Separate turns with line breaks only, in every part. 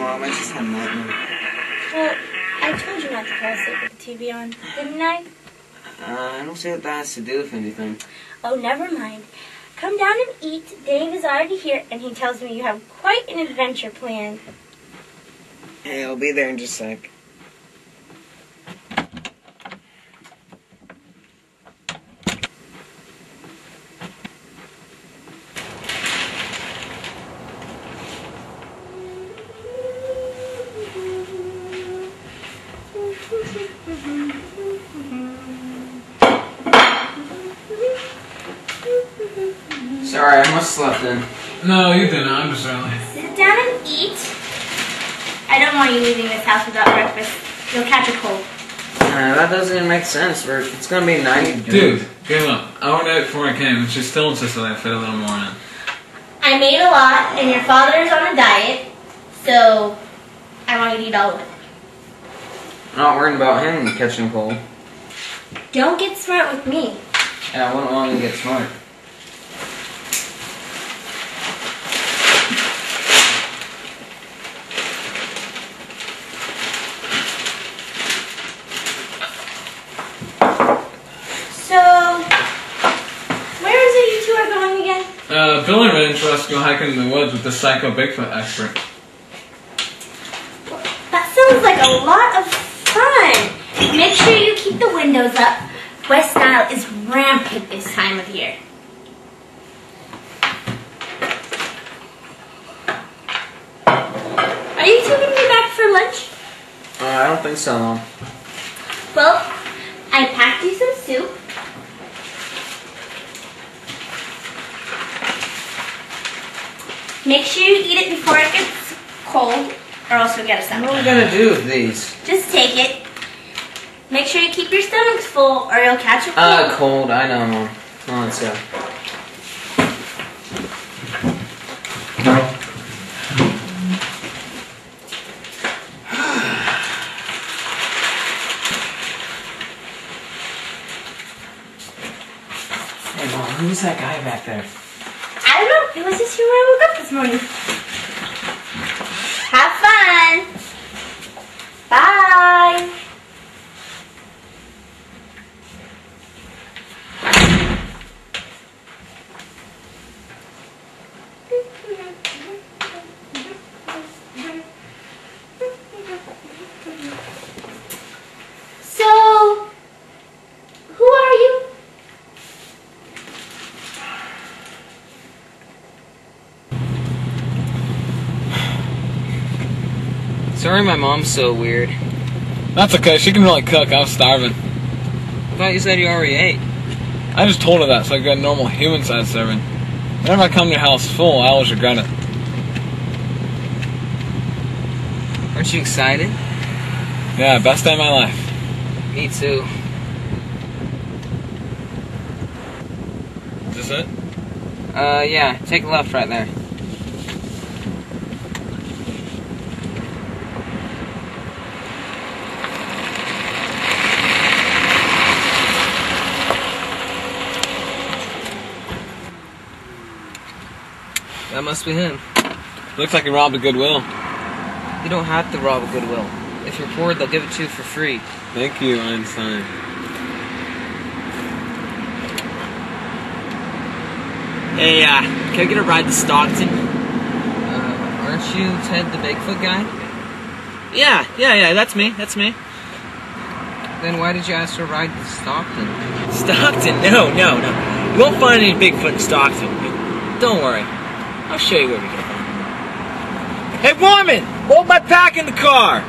Mom. I just had a nightmare.
Well, I told you not to fall asleep with the TV on, didn't I?
I don't see what that has to do with anything.
Oh, never mind. Come down and eat. Dave is already here, and he tells me you have quite an adventure planned.
Hey, I'll be there in just a sec. Sorry, I must have slept in.
No, you didn't. I'm just early.
Sit down and eat. I don't want you leaving this house without breakfast. You'll catch a cold.
That doesn't even make sense. It's gonna be 90 degrees.
Dude, give up. I ordered it before I came, and she still insisted I fit a little more in.
I made a lot, and your father is on a diet, so I want you to eat all of it.
I'm not worried about him catching cold.
Don't get smart with me.
Yeah, I wouldn't want him to get smart.
Bill and Ray for us to go hiking in the woods with the psycho Bigfoot expert.
That sounds like a lot of fun. Make sure you keep the windows up. West Nile is rampant this time of year. Are you taking me back for lunch?
I don't think so, Mom.
Well, I packed you some soup. Make sure you eat it before it gets cold, or else you'll get a stomach.
What are we gonna do with these?
Just take it. Make sure you keep your stomachs full, or you'll catch a cold.
Cold. I know, Mom. Come on, let's go. Hey, Mom, who's that guy back there?
I don't know. It was just here when I woke up this morning. Have fun. Bye. So, who are you?
Sorry my mom's so weird.
That's okay, she can really cook. I was starving.
I thought you said you already ate.
I just told her that so I could get a normal human-sized serving. Whenever I come to your house full, I always regret it.
Aren't you excited?
Yeah, best day of my life.
Me too.
Is this it?
Yeah, take a left right there. That must be him.
Looks like he robbed a Goodwill.
You don't have to rob a Goodwill. If you're poor, they'll give it to you for free.
Thank you, Einstein.
Hey, can I get a ride to Stockton?
Aren't you Ted the Bigfoot guy?
Yeah, that's me.
Then why did you ask for a ride to Stockton?
Stockton? No. You won't find any Bigfoot in Stockton. Don't worry. I'll show you where we go. Hey, woman! Hold my pack in the car!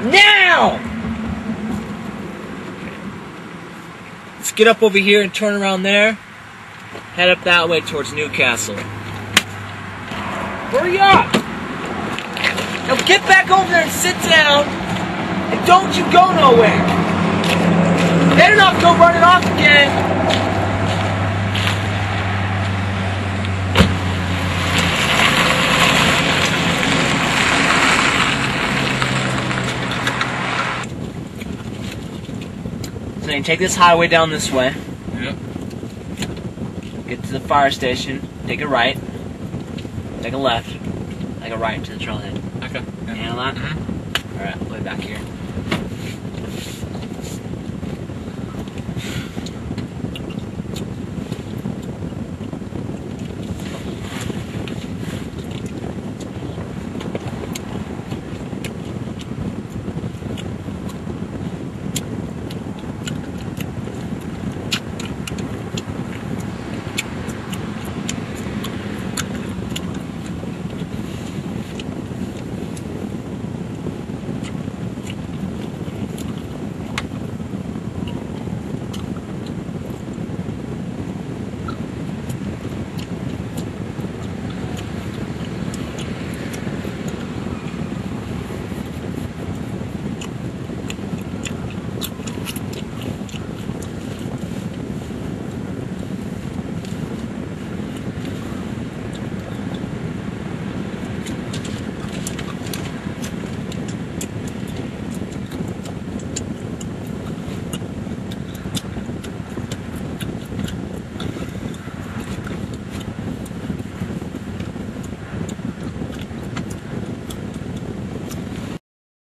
Now! Let's get up over here and turn around there. Head up that way towards Newcastle. Hurry up! Now get back over there and sit down. And don't you go nowhere. Better not go running off again. So you take this highway down this way.
Yep.
Get to the fire station. Take a right. Take a left. I go right into the trailhead.
Okay.
You handle that? Mm-hmm. Alright, way back here.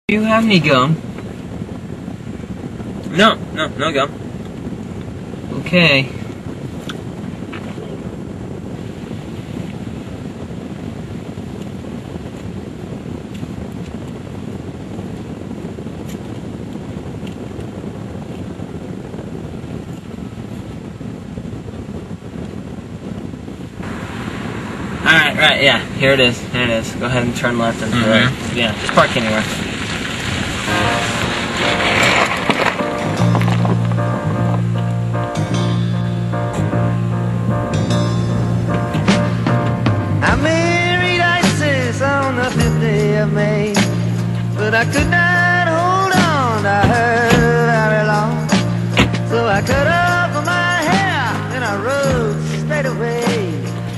Do you have any gum?
No gum.
Okay.
Alright, right, yeah. Here it is. Go ahead and turn left into the road. Yeah, just park anywhere.
I married Isis on the 5th day of May, but I could not hold on to her very long. So I cut off my hair and I rode straight away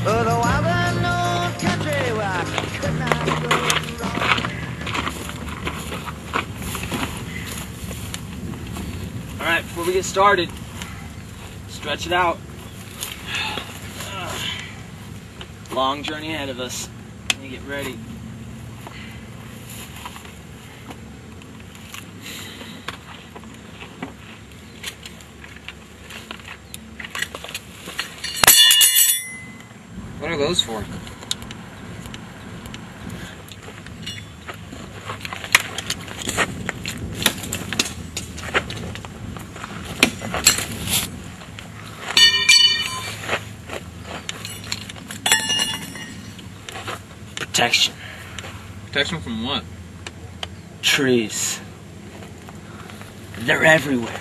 for the wild unknown country where I could not go wrong.
Alright, before we get started, stretch it out. Long journey ahead of us. Let me get ready.
What are those for?
Protection.
Protection from what?
Trees. They're everywhere.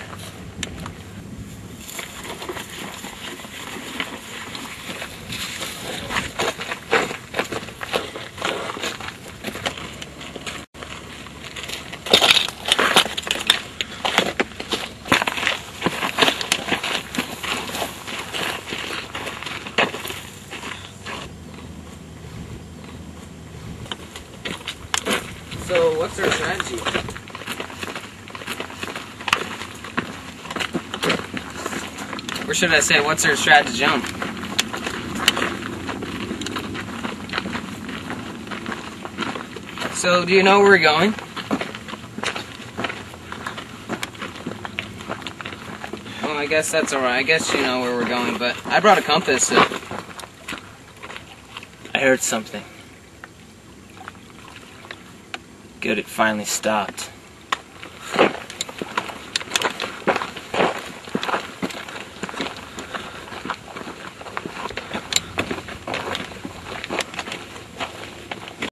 So, what's their strategy? Or should I say, what's their stratagem? So, do you know where we're going? Well, I guess that's alright. I guess you know where we're going, but I brought a compass.
I heard something. Good, it finally stopped.